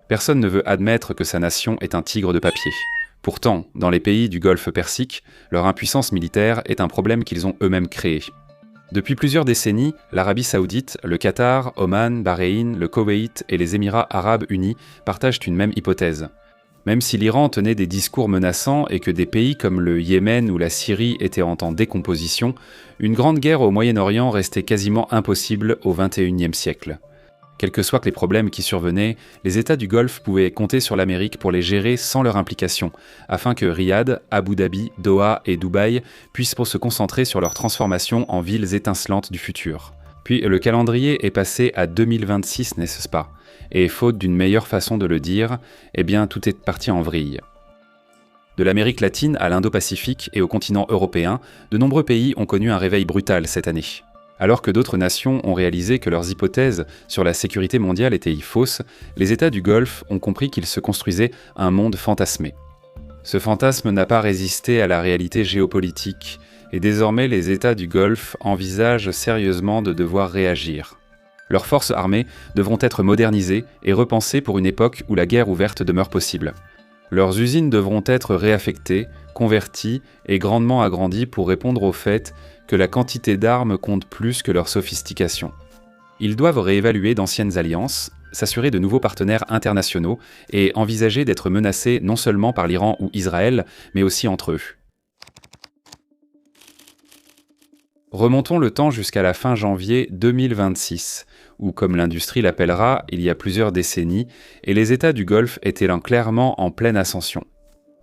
Personne ne veut admettre que sa nation est un tigre de papier. Pourtant, dans les pays du Golfe Persique, leur impuissance militaire est un problème qu'ils ont eux-mêmes créé. Depuis plusieurs décennies, l'Arabie Saoudite, le Qatar, Oman, Bahreïn, le Koweït et les Émirats Arabes Unis partagent une même hypothèse. Même si l'Iran tenait des discours menaçants et que des pays comme le Yémen ou la Syrie étaient en décomposition, une grande guerre au Moyen-Orient restait quasiment impossible au XXIe siècle. Quels que soient les problèmes qui survenaient, les États du Golfe pouvaient compter sur l'Amérique pour les gérer sans leur implication, afin que Riyad, Abu Dhabi, Doha et Dubaï puissent se concentrer sur leur transformation en villes étincelantes du futur. Puis le calendrier est passé à 2026, n'est-ce pas ? Et faute d'une meilleure façon de le dire, eh bien tout est parti en vrille. De l'Amérique latine à l'Indo-Pacifique et au continent européen, de nombreux pays ont connu un réveil brutal cette année. Alors que d'autres nations ont réalisé que leurs hypothèses sur la sécurité mondiale étaient fausses, les États du Golfe ont compris qu'il se construisait un monde fantasmé. Ce fantasme n'a pas résisté à la réalité géopolitique, et désormais les États du Golfe envisagent sérieusement de devoir réagir. Leurs forces armées devront être modernisées et repensées pour une époque où la guerre ouverte demeure possible. Leurs usines devront être réaffectées, converties et grandement agrandies pour répondre au fait que la quantité d'armes compte plus que leur sophistication. Ils doivent réévaluer d'anciennes alliances, s'assurer de nouveaux partenaires internationaux et envisager d'être menacés non seulement par l'Iran ou Israël, mais aussi entre eux. Remontons le temps jusqu'à la fin janvier 2026, où, comme l'industrie l'appellera, il y a plusieurs décennies, et les États du Golfe étaient clairement en pleine ascension.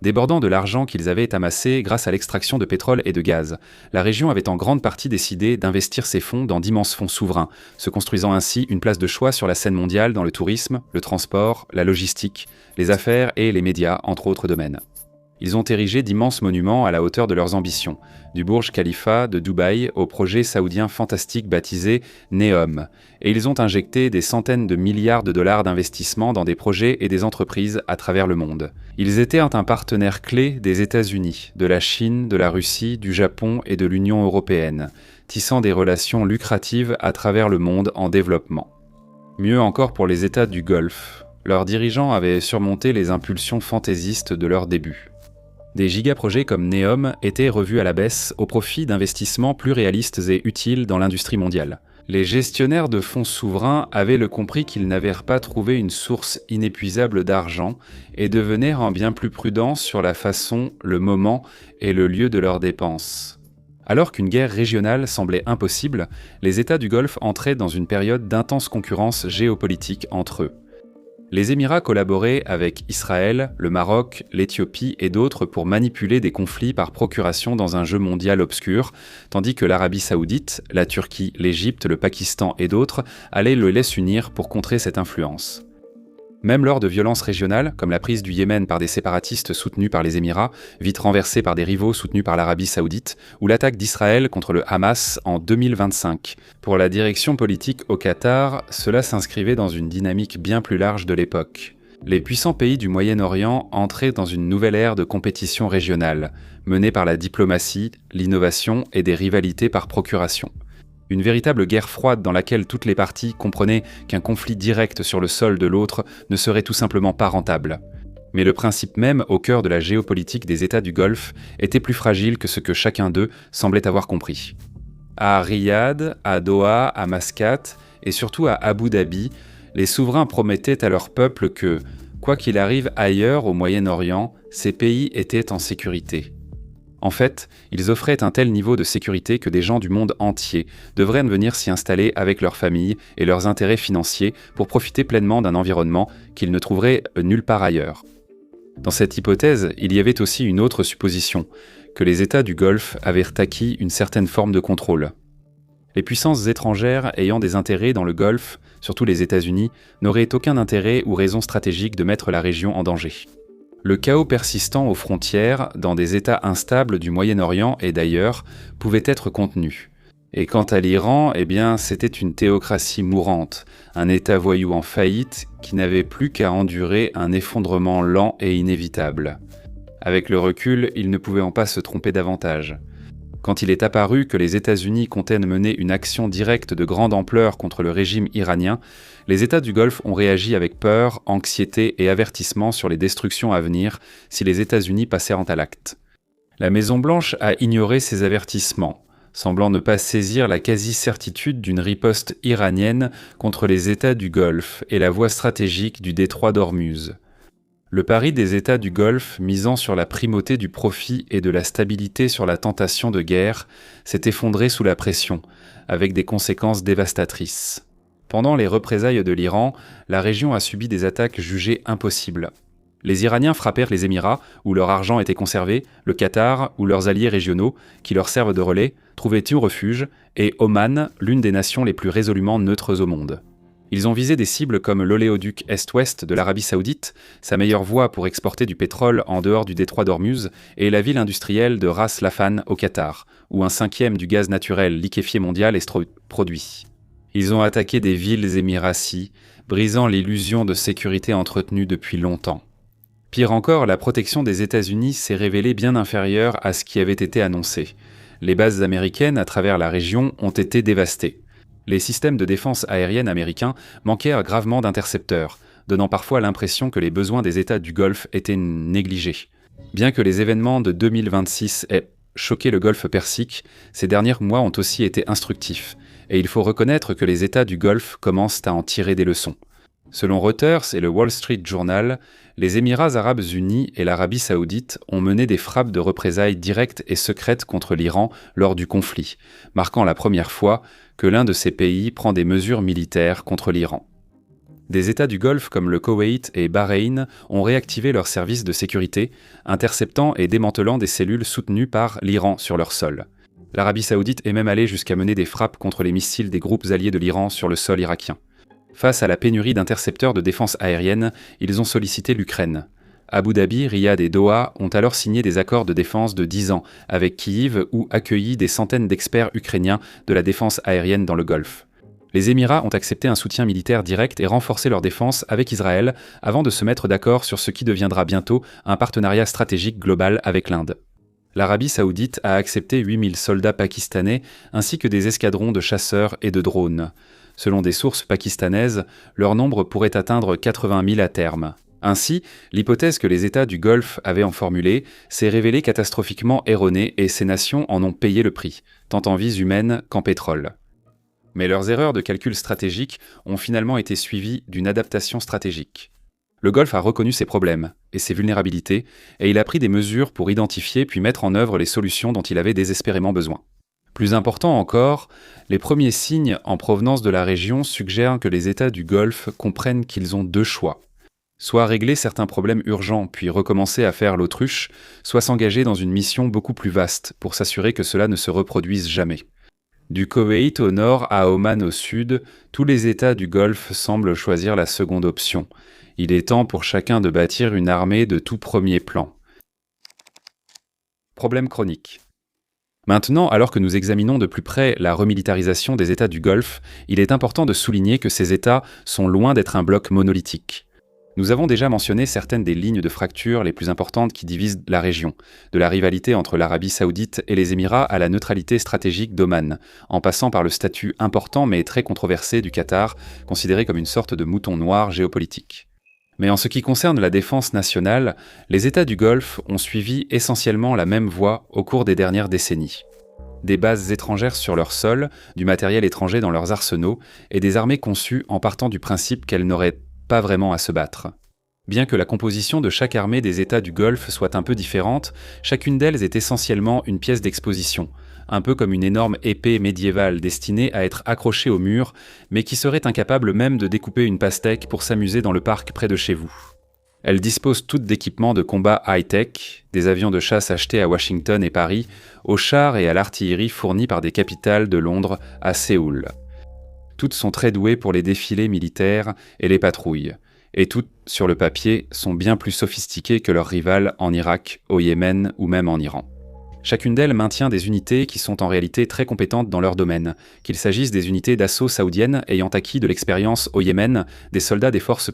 Débordant de l'argent qu'ils avaient amassé grâce à l'extraction de pétrole et de gaz, la région avait en grande partie décidé d'investir ses fonds dans d'immenses fonds souverains, se construisant ainsi une place de choix sur la scène mondiale dans le tourisme, le transport, la logistique, les affaires et les médias, entre autres domaines. Ils ont érigé d'immenses monuments à la hauteur de leurs ambitions, du Burj Khalifa de Dubaï au projet saoudien fantastique baptisé NEOM, et ils ont injecté des centaines de milliards de dollars d'investissement dans des projets et des entreprises à travers le monde. Ils étaient un partenaire clé des États-Unis, de la Chine, de la Russie, du Japon et de l'Union européenne, tissant des relations lucratives à travers le monde en développement. Mieux encore pour les États du Golfe, leurs dirigeants avaient surmonté les impulsions fantaisistes de leur début. Des gigaprojets comme NEOM étaient revus à la baisse au profit d'investissements plus réalistes et utiles dans l'industrie mondiale. Les gestionnaires de fonds souverains avaient compris qu'ils n'avaient pas trouvé une source inépuisable d'argent et devenaient bien plus prudents sur la façon, le moment et le lieu de leurs dépenses. Alors qu'une guerre régionale semblait impossible, les États du Golfe entraient dans une période d'intense concurrence géopolitique entre eux. Les Émirats collaboraient avec Israël, le Maroc, l'Éthiopie et d'autres pour manipuler des conflits par procuration dans un jeu mondial obscur, tandis que l'Arabie Saoudite, la Turquie, l'Égypte, le Pakistan et d'autres allaient les s'unir pour contrer cette influence. Même lors de violences régionales, comme la prise du Yémen par des séparatistes soutenus par les Émirats, vite renversés par des rivaux soutenus par l'Arabie Saoudite, ou l'attaque d'Israël contre le Hamas en 2025. Pour la direction politique au Qatar, cela s'inscrivait dans une dynamique bien plus large de l'époque. Les puissants pays du Moyen-Orient entraient dans une nouvelle ère de compétition régionale, menée par la diplomatie, l'innovation et des rivalités par procuration. Une véritable guerre froide dans laquelle toutes les parties comprenaient qu'un conflit direct sur le sol de l'autre ne serait tout simplement pas rentable. Mais le principe même au cœur de la géopolitique des États du Golfe était plus fragile que ce que chacun d'eux semblait avoir compris. À Riyad, à Doha, à Mascate et surtout à Abu Dhabi, les souverains promettaient à leur peuple que, quoi qu'il arrive ailleurs au Moyen-Orient, ces pays étaient en sécurité. En fait, ils offraient un tel niveau de sécurité que des gens du monde entier devraient venir s'y installer avec leurs familles et leurs intérêts financiers pour profiter pleinement d'un environnement qu'ils ne trouveraient nulle part ailleurs. Dans cette hypothèse, il y avait aussi une autre supposition, que les États du Golfe avaient acquis une certaine forme de contrôle. Les puissances étrangères ayant des intérêts dans le Golfe, surtout les États-Unis, n'auraient aucun intérêt ou raison stratégique de mettre la région en danger. Le chaos persistant aux frontières, dans des États instables du Moyen-Orient et d'ailleurs, pouvait être contenu. Et quant à l'Iran, c'était une théocratie mourante, un État voyou en faillite qui n'avait plus qu'à endurer un effondrement lent et inévitable. Avec le recul, il ne pouvait pas se tromper davantage. Quand il est apparu que les États-Unis comptaient mener une action directe de grande ampleur contre le régime iranien, les États du Golfe ont réagi avec peur, anxiété et avertissement sur les destructions à venir si les États-Unis passèrent à l'acte. La Maison-Blanche a ignoré ces avertissements, semblant ne pas saisir la quasi-certitude d'une riposte iranienne contre les États du Golfe et la voie stratégique du détroit d'Ormuz. Le pari des États du Golfe, misant sur la primauté du profit et de la stabilité sur la tentation de guerre, s'est effondré sous la pression, avec des conséquences dévastatrices. Pendant les représailles de l'Iran, la région a subi des attaques jugées impossibles. Les Iraniens frappèrent les Émirats, où leur argent était conservé, le Qatar, où leurs alliés régionaux, qui leur servent de relais, trouvaient tout refuge, et Oman, l'une des nations les plus résolument neutres au monde. Ils ont visé des cibles comme l'oléoduc Est-Ouest de l'Arabie Saoudite, sa meilleure voie pour exporter du pétrole en dehors du détroit d'Ormuz, et la ville industrielle de Ras Laffan au Qatar, où un cinquième du gaz naturel liquéfié mondial est produit. Ils ont attaqué des villes émiraties, brisant l'illusion de sécurité entretenue depuis longtemps. Pire encore, la protection des États-Unis s'est révélée bien inférieure à ce qui avait été annoncé. Les bases américaines à travers la région ont été dévastées. Les systèmes de défense aérienne américains manquèrent gravement d'intercepteurs, donnant parfois l'impression que les besoins des États du Golfe étaient négligés. Bien que les événements de 2026 aient choqué le Golfe Persique, ces derniers mois ont aussi été instructifs, et il faut reconnaître que les États du Golfe commencent à en tirer des leçons. Selon Reuters et le Wall Street Journal, les Émirats arabes unis et l'Arabie saoudite ont mené des frappes de représailles directes et secrètes contre l'Iran lors du conflit, marquant la première fois que l'un de ces pays prend des mesures militaires contre l'Iran. Des États du Golfe comme le Koweït et Bahreïn ont réactivé leurs services de sécurité, interceptant et démantelant des cellules soutenues par l'Iran sur leur sol. L'Arabie saoudite est même allée jusqu'à mener des frappes contre les missiles des groupes alliés de l'Iran sur le sol irakien. Face à la pénurie d'intercepteurs de défense aérienne, ils ont sollicité l'Ukraine. Abu Dhabi, Riyad et Doha ont alors signé des accords de défense de 10 ans avec Kyiv ou accueilli des centaines d'experts ukrainiens de la défense aérienne dans le Golfe. Les Émirats ont accepté un soutien militaire direct et renforcé leur défense avec Israël avant de se mettre d'accord sur ce qui deviendra bientôt un partenariat stratégique global avec l'Inde. L'Arabie saoudite a accepté 8000 soldats pakistanais ainsi que des escadrons de chasseurs et de drones. Selon des sources pakistanaises, leur nombre pourrait atteindre 80 000 à terme. Ainsi, l'hypothèse que les États du Golfe avaient en formulée s'est révélée catastrophiquement erronée et ces nations en ont payé le prix, tant en vies humaines qu'en pétrole. Mais leurs erreurs de calcul stratégique ont finalement été suivies d'une adaptation stratégique. Le Golfe a reconnu ses problèmes et ses vulnérabilités, et il a pris des mesures pour identifier puis mettre en œuvre les solutions dont il avait désespérément besoin. Plus important encore, les premiers signes en provenance de la région suggèrent que les États du Golfe comprennent qu'ils ont deux choix. Soit régler certains problèmes urgents puis recommencer à faire l'autruche, soit s'engager dans une mission beaucoup plus vaste pour s'assurer que cela ne se reproduise jamais. Du Koweït au nord à Oman au sud, tous les États du Golfe semblent choisir la seconde option. Il est temps pour chacun de bâtir une armée de tout premier plan. Problème chronique. Maintenant, alors que nous examinons de plus près la remilitarisation des États du Golfe, il est important de souligner que ces États sont loin d'être un bloc monolithique. Nous avons déjà mentionné certaines des lignes de fracture les plus importantes qui divisent la région, de la rivalité entre l'Arabie saoudite et les Émirats à la neutralité stratégique d'Oman, en passant par le statut important mais très controversé du Qatar, considéré comme une sorte de mouton noir géopolitique. Mais en ce qui concerne la défense nationale, les États du Golfe ont suivi essentiellement la même voie au cours des dernières décennies. Des bases étrangères sur leur sol, du matériel étranger dans leurs arsenaux, et des armées conçues en partant du principe qu'elles n'auraient pas vraiment à se battre. Bien que la composition de chaque armée des États du Golfe soit un peu différente, chacune d'elles est essentiellement une pièce d'exposition, un peu comme une énorme épée médiévale destinée à être accrochée au mur, mais qui serait incapable même de découper une pastèque pour s'amuser dans le parc près de chez vous. Elles disposent toutes d'équipements de combat high-tech, des avions de chasse achetés à Washington et Paris, aux chars et à l'artillerie fournis par des capitales de Londres à Séoul. Toutes sont très douées pour les défilés militaires et les patrouilles, et toutes, sur le papier, sont bien plus sophistiquées que leurs rivales en Irak, au Yémen ou même en Iran. Chacune d'elles maintient des unités qui sont en réalité très compétentes dans leur domaine, qu'il s'agisse des unités d'assaut saoudiennes ayant acquis de l'expérience au Yémen, des soldats des forces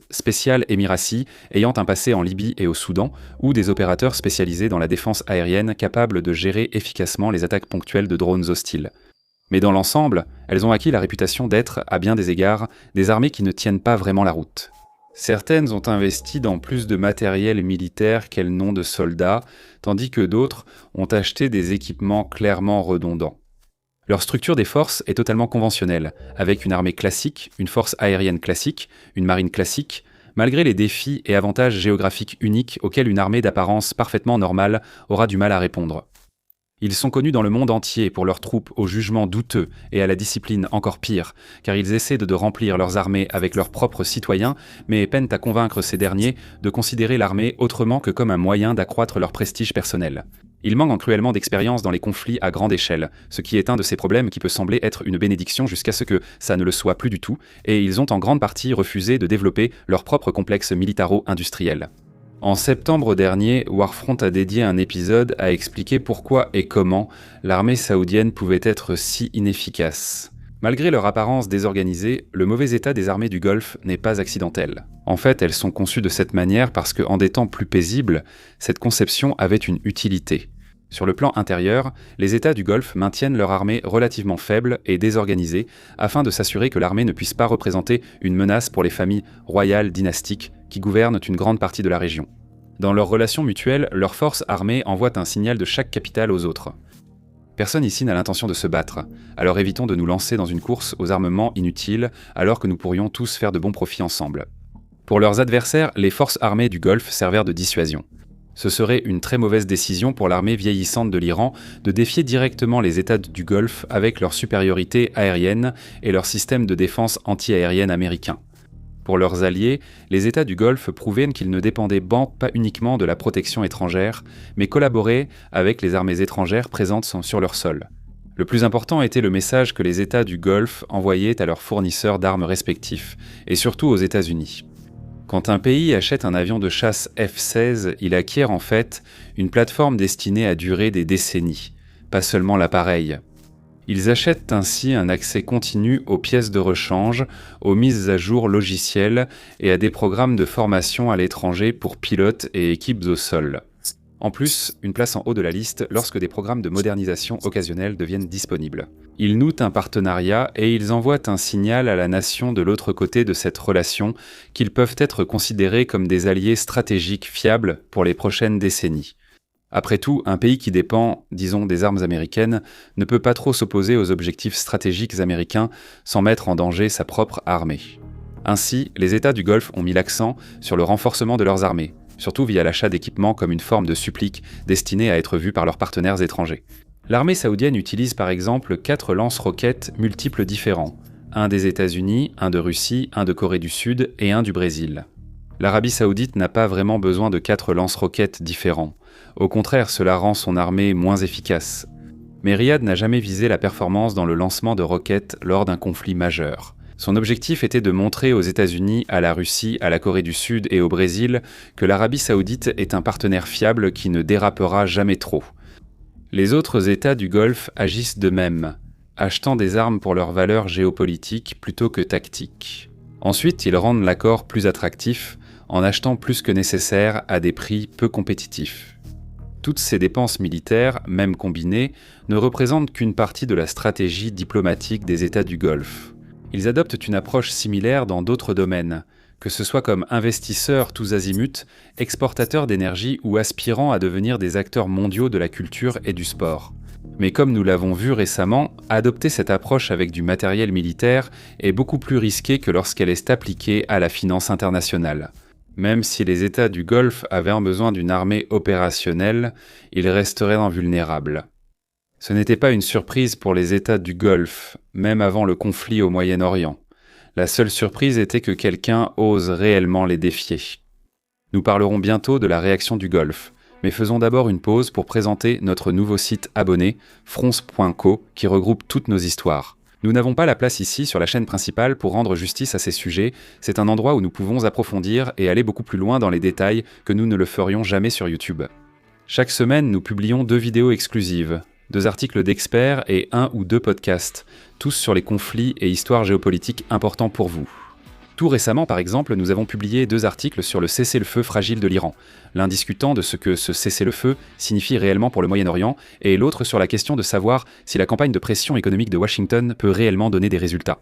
spéciales Émirati ayant un passé en Libye et au Soudan, ou des opérateurs spécialisés dans la défense aérienne capables de gérer efficacement les attaques ponctuelles de drones hostiles. Mais dans l'ensemble, elles ont acquis la réputation d'être, à bien des égards, des armées qui ne tiennent pas vraiment la route. Certaines ont investi dans plus de matériel militaire qu'elles n'ont de soldats, tandis que d'autres ont acheté des équipements clairement redondants. Leur structure des forces est totalement conventionnelle, avec une armée classique, une force aérienne classique, une marine classique, malgré les défis et avantages géographiques uniques auxquels une armée d'apparence parfaitement normale aura du mal à répondre. Ils sont connus dans le monde entier pour leurs troupes au jugement douteux et à la discipline encore pire, car ils essaient de remplir leurs armées avec leurs propres citoyens, mais peinent à convaincre ces derniers de considérer l'armée autrement que comme un moyen d'accroître leur prestige personnel. Ils manquent cruellement d'expérience dans les conflits à grande échelle, ce qui est un de ces problèmes qui peut sembler être une bénédiction jusqu'à ce que ça ne le soit plus du tout, et ils ont en grande partie refusé de développer leur propre complexe militaro-industriel. En septembre dernier, Warfront a dédié un épisode à expliquer pourquoi et comment l'armée saoudienne pouvait être si inefficace. Malgré leur apparence désorganisée, le mauvais état des armées du Golfe n'est pas accidentel. En fait, elles sont conçues de cette manière parce qu'en des temps plus paisibles, cette conception avait une utilité. Sur le plan intérieur, les États du Golfe maintiennent leur armée relativement faible et désorganisée afin de s'assurer que l'armée ne puisse pas représenter une menace pour les familles royales dynastiques qui gouvernent une grande partie de la région. Dans leurs relations mutuelles, leurs forces armées envoient un signal de chaque capitale aux autres. Personne ici n'a l'intention de se battre, alors évitons de nous lancer dans une course aux armements inutiles alors que nous pourrions tous faire de bons profits ensemble. Pour leurs adversaires, les forces armées du Golfe servèrent de dissuasion. Ce serait une très mauvaise décision pour l'armée vieillissante de l'Iran de défier directement les États du Golfe avec leur supériorité aérienne et leur système de défense anti-aérienne américain. Pour leurs alliés, les États du Golfe prouvaient qu'ils ne dépendaient pas uniquement de la protection étrangère, mais collaboraient avec les armées étrangères présentes sur leur sol. Le plus important était le message que les États du Golfe envoyaient à leurs fournisseurs d'armes respectifs, et surtout aux États-Unis. Quand un pays achète un avion de chasse F-16, il acquiert en fait une plateforme destinée à durer des décennies, pas seulement l'appareil. Ils achètent ainsi un accès continu aux pièces de rechange, aux mises à jour logicielles et à des programmes de formation à l'étranger pour pilotes et équipes au sol. En plus, une place en haut de la liste lorsque des programmes de modernisation occasionnels deviennent disponibles. Ils nouent un partenariat et ils envoient un signal à la nation de l'autre côté de cette relation qu'ils peuvent être considérés comme des alliés stratégiques fiables pour les prochaines décennies. Après tout, un pays qui dépend, disons, des armes américaines, ne peut pas trop s'opposer aux objectifs stratégiques américains sans mettre en danger sa propre armée. Ainsi, les États du Golfe ont mis l'accent sur le renforcement de leurs armées, surtout via l'achat d'équipements comme une forme de supplique destinée à être vue par leurs partenaires étrangers. L'armée saoudienne utilise par exemple 4 lance-roquettes multiples différents, un des États-Unis, un de Russie, un de Corée du Sud et un du Brésil. L'Arabie saoudite n'a pas vraiment besoin de 4 lance-roquettes différents. Au contraire, cela rend son armée moins efficace. Mais Riyad n'a jamais visé la performance dans le lancement de roquettes lors d'un conflit majeur. Son objectif était de montrer aux États-Unis, à la Russie, à la Corée du Sud et au Brésil que l'Arabie saoudite est un partenaire fiable qui ne dérapera jamais trop. Les autres États du Golfe agissent de même, achetant des armes pour leur valeur géopolitique plutôt que tactique. Ensuite, ils rendent l'accord plus attractif en achetant plus que nécessaire à des prix peu compétitifs. Toutes ces dépenses militaires, même combinées, ne représentent qu'une partie de la stratégie diplomatique des États du Golfe. Ils adoptent une approche similaire dans d'autres domaines, que ce soit comme investisseurs tous azimuts, exportateurs d'énergie ou aspirant à devenir des acteurs mondiaux de la culture et du sport. Mais comme nous l'avons vu récemment, adopter cette approche avec du matériel militaire est beaucoup plus risqué que lorsqu'elle est appliquée à la finance internationale. Même si les États du Golfe avaient besoin d'une armée opérationnelle, ils resteraient invulnérables. Ce n'était pas une surprise pour les États du Golfe, même avant le conflit au Moyen-Orient. La seule surprise était que quelqu'un ose réellement les défier. Nous parlerons bientôt de la réaction du Golfe, mais faisons d'abord une pause pour présenter notre nouveau site abonné, fronce.co, qui regroupe toutes nos histoires. Nous n'avons pas la place ici sur la chaîne principale pour rendre justice à ces sujets, c'est un endroit où nous pouvons approfondir et aller beaucoup plus loin dans les détails que nous ne le ferions jamais sur YouTube. Chaque semaine, nous publions 2 vidéos exclusives, 2 articles d'experts et 1 ou 2 podcasts, tous sur les conflits et histoires géopolitiques importants pour vous. Tout récemment, par exemple, nous avons publié 2 articles sur le cessez-le-feu fragile de l'Iran, l'un discutant de ce que ce cessez-le-feu signifie réellement pour le Moyen-Orient, et l'autre sur la question de savoir si la campagne de pression économique de Washington peut réellement donner des résultats.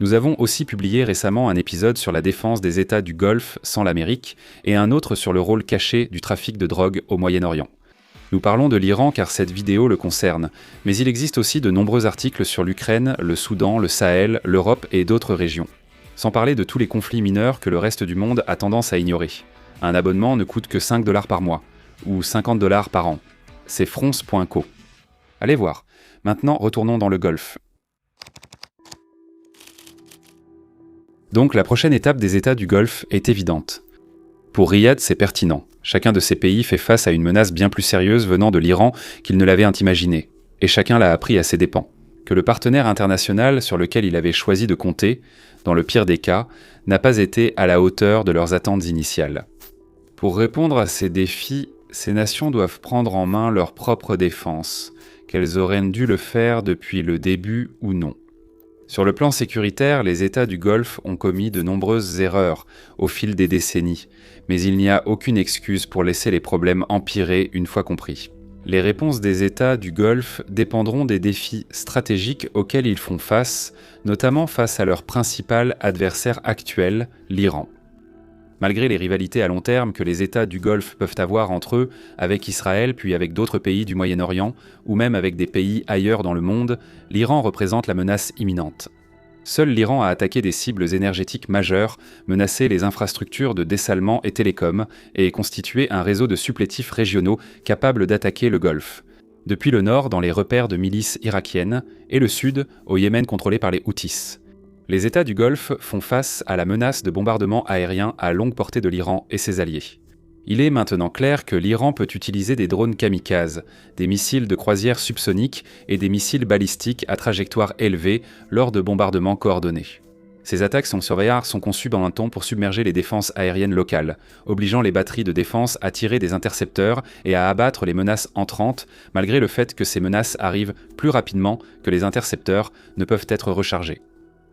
Nous avons aussi publié récemment un épisode sur la défense des États du Golfe sans l'Amérique, et un autre sur le rôle caché du trafic de drogue au Moyen-Orient. Nous parlons de l'Iran car cette vidéo le concerne, mais il existe aussi de nombreux articles sur l'Ukraine, le Soudan, le Sahel, l'Europe et d'autres régions. Sans parler de tous les conflits mineurs que le reste du monde a tendance à ignorer. Un abonnement ne coûte que 5 $ par mois, ou 50 $ par an. C'est France.co. Allez voir. Maintenant, retournons dans le Golfe. Donc la prochaine étape des États du Golfe est évidente. Pour Riyad, c'est pertinent. Chacun de ces pays fait face à une menace bien plus sérieuse venant de l'Iran qu'il ne l'avait imaginé, et chacun l'a appris à ses dépens. Que le partenaire international sur lequel il avait choisi de compter, dans le pire des cas, n'a pas été à la hauteur de leurs attentes initiales. Pour répondre à ces défis, ces nations doivent prendre en main leur propre défense, qu'elles auraient dû le faire depuis le début ou non. Sur le plan sécuritaire, les États du Golfe ont commis de nombreuses erreurs au fil des décennies, mais il n'y a aucune excuse pour laisser les problèmes empirer une fois compris. Les réponses des États du Golfe dépendront des défis stratégiques auxquels ils font face, notamment face à leur principal adversaire actuel, l'Iran. Malgré les rivalités à long terme que les États du Golfe peuvent avoir entre eux, avec Israël puis avec d'autres pays du Moyen-Orient, ou même avec des pays ailleurs dans le monde, l'Iran représente la menace imminente. Seul l'Iran a attaqué des cibles énergétiques majeures, menacé les infrastructures de dessalement et télécom, et constitué un réseau de supplétifs régionaux capables d'attaquer le Golfe. Depuis le nord dans les repères de milices irakiennes, et le sud au Yémen contrôlé par les Houthis. Les États du Golfe font face à la menace de bombardements aériens à longue portée de l'Iran et ses alliés. Il est maintenant clair que l'Iran peut utiliser des drones kamikazes, des missiles de croisière subsoniques et des missiles balistiques à trajectoire élevée lors de bombardements coordonnés. Ces attaques sont conçues dans un temps pour submerger les défenses aériennes locales, obligeant les batteries de défense à tirer des intercepteurs et à abattre les menaces entrantes, malgré le fait que ces menaces arrivent plus rapidement que les intercepteurs ne peuvent être rechargés.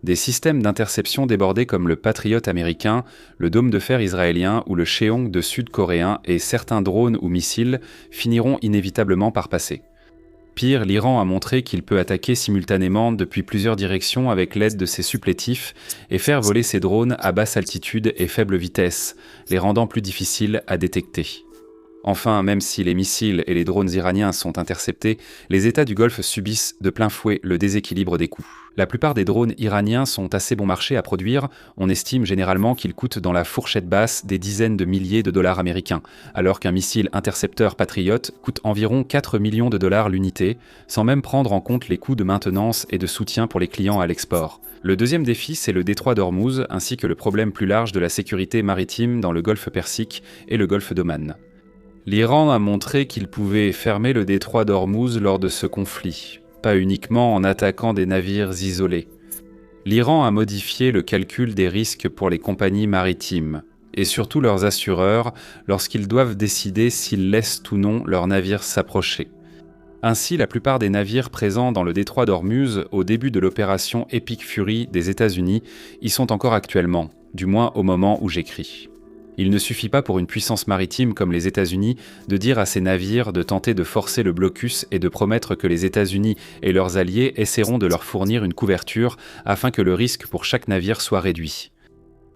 Des systèmes d'interception débordés comme le Patriot américain, le Dôme de fer israélien ou le Cheong de sud-coréen et certains drones ou missiles finiront inévitablement par passer. Pire, l'Iran a montré qu'il peut attaquer simultanément depuis plusieurs directions avec l'aide de ses supplétifs et faire voler ses drones à basse altitude et faible vitesse, les rendant plus difficiles à détecter. Enfin, même si les missiles et les drones iraniens sont interceptés, les États du Golfe subissent de plein fouet le déséquilibre des coûts. La plupart des drones iraniens sont assez bon marché à produire, on estime généralement qu'ils coûtent dans la fourchette basse des dizaines de milliers de dollars américains, alors qu'un missile intercepteur Patriot coûte environ 4 millions de dollars l'unité, sans même prendre en compte les coûts de maintenance et de soutien pour les clients à l'export. Le deuxième défi, c'est le détroit d'Ormuz, ainsi que le problème plus large de la sécurité maritime dans le golfe Persique et le golfe d'Oman. L'Iran a montré qu'il pouvait fermer le détroit d'Ormuz lors de ce conflit, pas uniquement en attaquant des navires isolés. L'Iran a modifié le calcul des risques pour les compagnies maritimes, et surtout leurs assureurs, lorsqu'ils doivent décider s'ils laissent ou non leurs navires s'approcher. Ainsi, la plupart des navires présents dans le détroit d'Ormuz au début de l'opération Epic Fury des États-Unis y sont encore actuellement, du moins au moment où j'écris. Il ne suffit pas pour une puissance maritime comme les États-Unis de dire à ses navires de tenter de forcer le blocus et de promettre que les États-Unis et leurs alliés essaieront de leur fournir une couverture afin que le risque pour chaque navire soit réduit.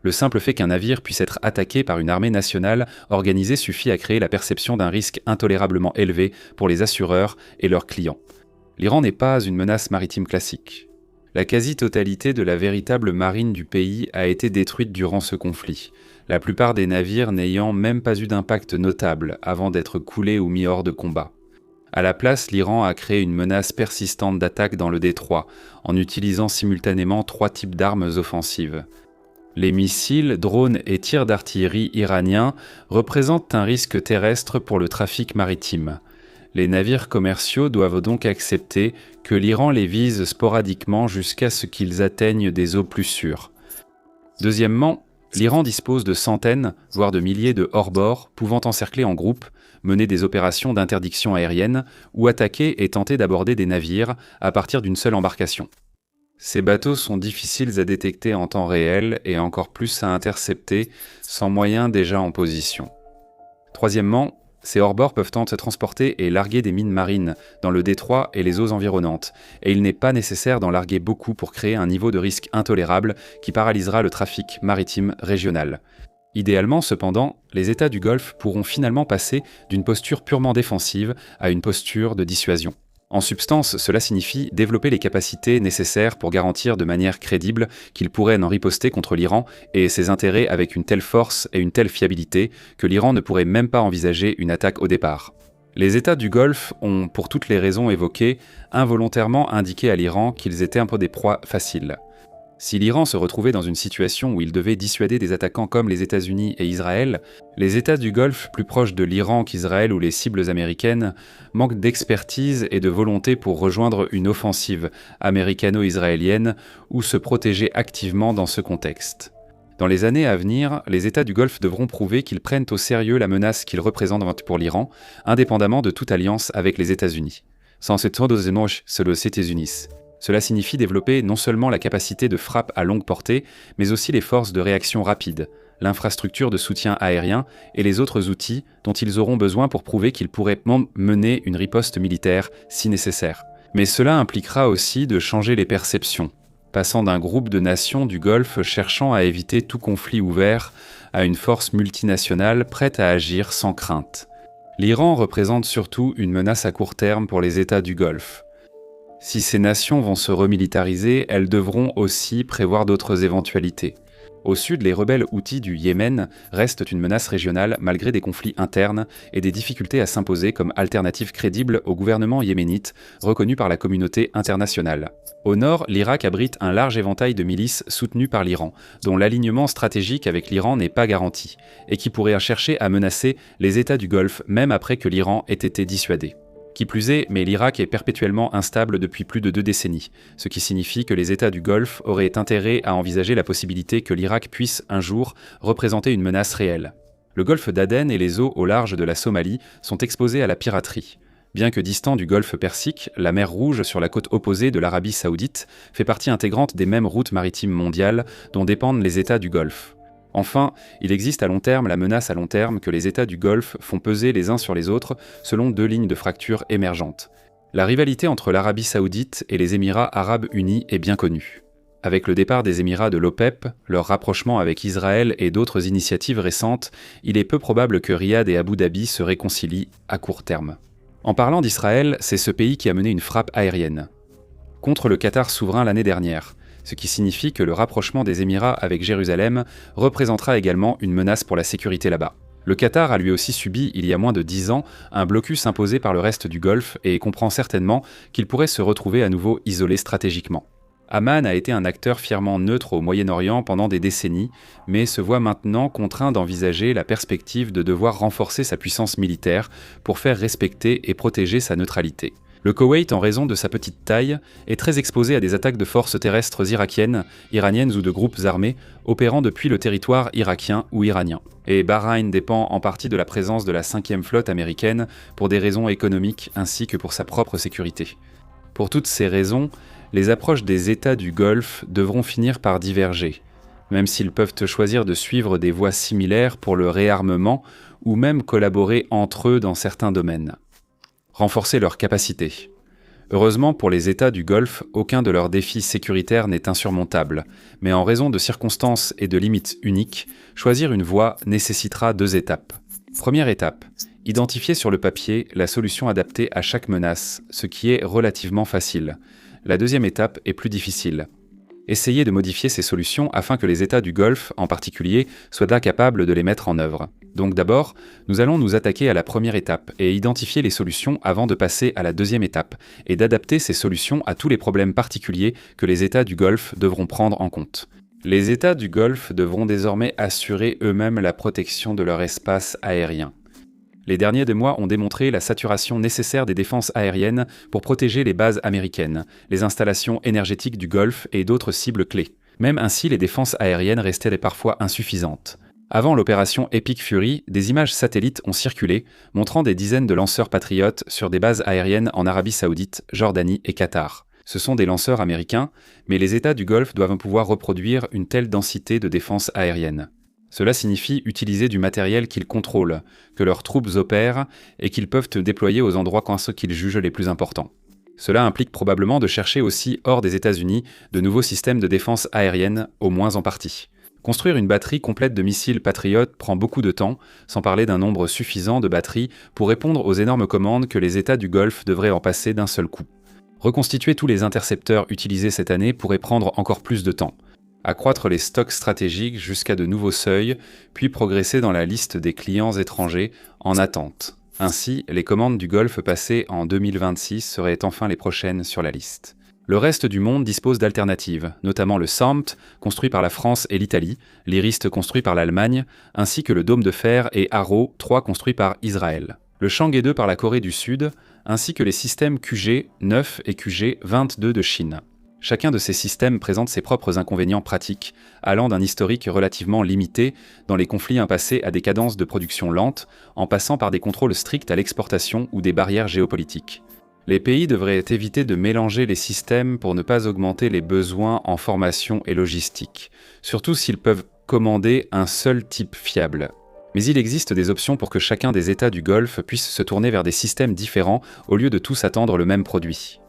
Le simple fait qu'un navire puisse être attaqué par une armée nationale organisée suffit à créer la perception d'un risque intolérablement élevé pour les assureurs et leurs clients. L'Iran n'est pas une menace maritime classique. La quasi-totalité de la véritable marine du pays a été détruite durant ce conflit, la plupart des navires n'ayant même pas eu d'impact notable avant d'être coulés ou mis hors de combat. À la place, l'Iran a créé une menace persistante d'attaque dans le détroit, en utilisant simultanément 3 types d'armes offensives. Les missiles, drones et tirs d'artillerie iraniens représentent un risque terrestre pour le trafic maritime. Les navires commerciaux doivent donc accepter que l'Iran les vise sporadiquement jusqu'à ce qu'ils atteignent des eaux plus sûres. Deuxièmement, L'Iran dispose de centaines, voire de milliers de hors-bords pouvant encercler en groupe, mener des opérations d'interdiction aérienne ou attaquer et tenter d'aborder des navires à partir d'une seule embarcation. Ces bateaux sont difficiles à détecter en temps réel et encore plus à intercepter sans moyens déjà en position. Troisièmement, ces hors-bords peuvent transporter et larguer des mines marines dans le détroit et les eaux environnantes, et il n'est pas nécessaire d'en larguer beaucoup pour créer un niveau de risque intolérable qui paralysera le trafic maritime régional. Idéalement, cependant, les États du Golfe pourront finalement passer d'une posture purement défensive à une posture de dissuasion. En substance, cela signifie développer les capacités nécessaires pour garantir de manière crédible qu'ils pourraient en riposter contre l'Iran et ses intérêts avec une telle force et une telle fiabilité que l'Iran ne pourrait même pas envisager une attaque au départ. Les États du Golfe ont, pour toutes les raisons évoquées, involontairement indiqué à l'Iran qu'ils étaient un peu des proies faciles. Si l'Iran se retrouvait dans une situation où il devait dissuader des attaquants comme les États-Unis et Israël, les États du Golfe, plus proches de l'Iran qu'Israël ou les cibles américaines, manquent d'expertise et de volonté pour rejoindre une offensive américano-israélienne ou se protéger activement dans ce contexte. Dans les années à venir, les États du Golfe devront prouver qu'ils prennent au sérieux la menace qu'ils représentent pour l'Iran, indépendamment de toute alliance avec les États-Unis. Sans ce tour de noche, c'est les États-Unis. Cela signifie développer non seulement la capacité de frappe à longue portée, mais aussi les forces de réaction rapide, l'infrastructure de soutien aérien et les autres outils dont ils auront besoin pour prouver qu'ils pourraient mener une riposte militaire si nécessaire. Mais cela impliquera aussi de changer les perceptions, passant d'un groupe de nations du Golfe cherchant à éviter tout conflit ouvert à une force multinationale prête à agir sans crainte. L'Iran représente surtout une menace à court terme pour les États du Golfe. Si ces nations vont se remilitariser, elles devront aussi prévoir d'autres éventualités. Au sud, les rebelles houthis du Yémen restent une menace régionale malgré des conflits internes et des difficultés à s'imposer comme alternative crédible au gouvernement yéménite reconnu par la communauté internationale. Au nord, l'Irak abrite un large éventail de milices soutenues par l'Iran, dont l'alignement stratégique avec l'Iran n'est pas garanti, et qui pourraient chercher à menacer les États du Golfe même après que l'Iran ait été dissuadé. Qui plus est, mais l'Irak est perpétuellement instable depuis plus de 2 décennies, ce qui signifie que les États du Golfe auraient intérêt à envisager la possibilité que l'Irak puisse, un jour, représenter une menace réelle. Le golfe d'Aden et les eaux au large de la Somalie sont exposés à la piraterie. Bien que distant du golfe Persique, la mer Rouge sur la côte opposée de l'Arabie Saoudite fait partie intégrante des mêmes routes maritimes mondiales dont dépendent les États du Golfe. Enfin, il existe à long terme la menace à long terme que les États du Golfe font peser les uns sur les autres selon 2 lignes de fracture émergentes. La rivalité entre l'Arabie Saoudite et les Émirats arabes unis est bien connue. Avec le départ des Émirats de l'OPEP, leur rapprochement avec Israël et d'autres initiatives récentes, il est peu probable que Riyad et Abu Dhabi se réconcilient à court terme. En parlant d'Israël, c'est ce pays qui a mené une frappe aérienne contre le Qatar souverain l'année dernière, ce qui signifie que le rapprochement des Émirats avec Jérusalem représentera également une menace pour la sécurité là-bas. Le Qatar a lui aussi subi, il y a moins de 10 ans, un blocus imposé par le reste du Golfe et comprend certainement qu'il pourrait se retrouver à nouveau isolé stratégiquement. Amman a été un acteur fièrement neutre au Moyen-Orient pendant des décennies, mais se voit maintenant contraint d'envisager la perspective de devoir renforcer sa puissance militaire pour faire respecter et protéger sa neutralité. Le Koweït, en raison de sa petite taille, est très exposé à des attaques de forces terrestres irakiennes, iraniennes ou de groupes armés opérant depuis le territoire irakien ou iranien. Et Bahreïn dépend en partie de la présence de la 5e flotte américaine pour des raisons économiques ainsi que pour sa propre sécurité. Pour toutes ces raisons, les approches des États du Golfe devront finir par diverger, même s'ils peuvent choisir de suivre des voies similaires pour le réarmement ou même collaborer entre eux dans certains domaines. Renforcer leurs capacités. Heureusement pour les États du Golfe, aucun de leurs défis sécuritaires n'est insurmontable, mais en raison de circonstances et de limites uniques, choisir une voie nécessitera 2 étapes. Première étape, identifier sur le papier la solution adaptée à chaque menace, ce qui est relativement facile. La deuxième étape est plus difficile. Essayer de modifier ces solutions afin que les États du Golfe, en particulier, soient capables de les mettre en œuvre. Donc d'abord, nous allons nous attaquer à la première étape et identifier les solutions avant de passer à la deuxième étape et d'adapter ces solutions à tous les problèmes particuliers que les États du Golfe devront prendre en compte. Les États du Golfe devront désormais assurer eux-mêmes la protection de leur espace aérien. Les derniers 2 mois ont démontré la saturation nécessaire des défenses aériennes pour protéger les bases américaines, les installations énergétiques du Golfe et d'autres cibles clés. Même ainsi, les défenses aériennes restaient parfois insuffisantes. Avant l'opération Epic Fury, des images satellites ont circulé, montrant des dizaines de lanceurs patriotes sur des bases aériennes en Arabie Saoudite, Jordanie et Qatar. Ce sont des lanceurs américains, mais les États du Golfe doivent pouvoir reproduire une telle densité de défense aérienne. Cela signifie utiliser du matériel qu'ils contrôlent, que leurs troupes opèrent et qu'ils peuvent déployer aux endroits qu'ils jugent les plus importants. Cela implique probablement de chercher aussi hors des États-Unis de nouveaux systèmes de défense aérienne, au moins en partie. Construire une batterie complète de missiles Patriot prend beaucoup de temps, sans parler d'un nombre suffisant de batteries pour répondre aux énormes commandes que les États du Golfe devraient en passer d'un seul coup. Reconstituer tous les intercepteurs utilisés cette année pourrait prendre encore plus de temps. Accroître les stocks stratégiques jusqu'à de nouveaux seuils, puis progresser dans la liste des clients étrangers en attente. Ainsi, les commandes du Golfe passées en 2026 seraient enfin les prochaines sur la liste. Le reste du monde dispose d'alternatives, notamment le SAMP, construit par la France et l'Italie, l'IRIS construit par l'Allemagne, ainsi que le Dôme de Fer et Arrow 3 construit par Israël. Le Chang'e 2 par la Corée du Sud, ainsi que les systèmes QG-9 et QG-22 de Chine. Chacun de ces systèmes présente ses propres inconvénients pratiques, allant d'un historique relativement limité dans les conflits impassés à des cadences de production lentes, en passant par des contrôles stricts à l'exportation ou des barrières géopolitiques. Les pays devraient éviter de mélanger les systèmes pour ne pas augmenter les besoins en formation et logistique, surtout s'ils peuvent commander un seul type fiable. Mais il existe des options pour que chacun des États du Golfe puisse se tourner vers des systèmes différents au lieu de tous attendre le même produit.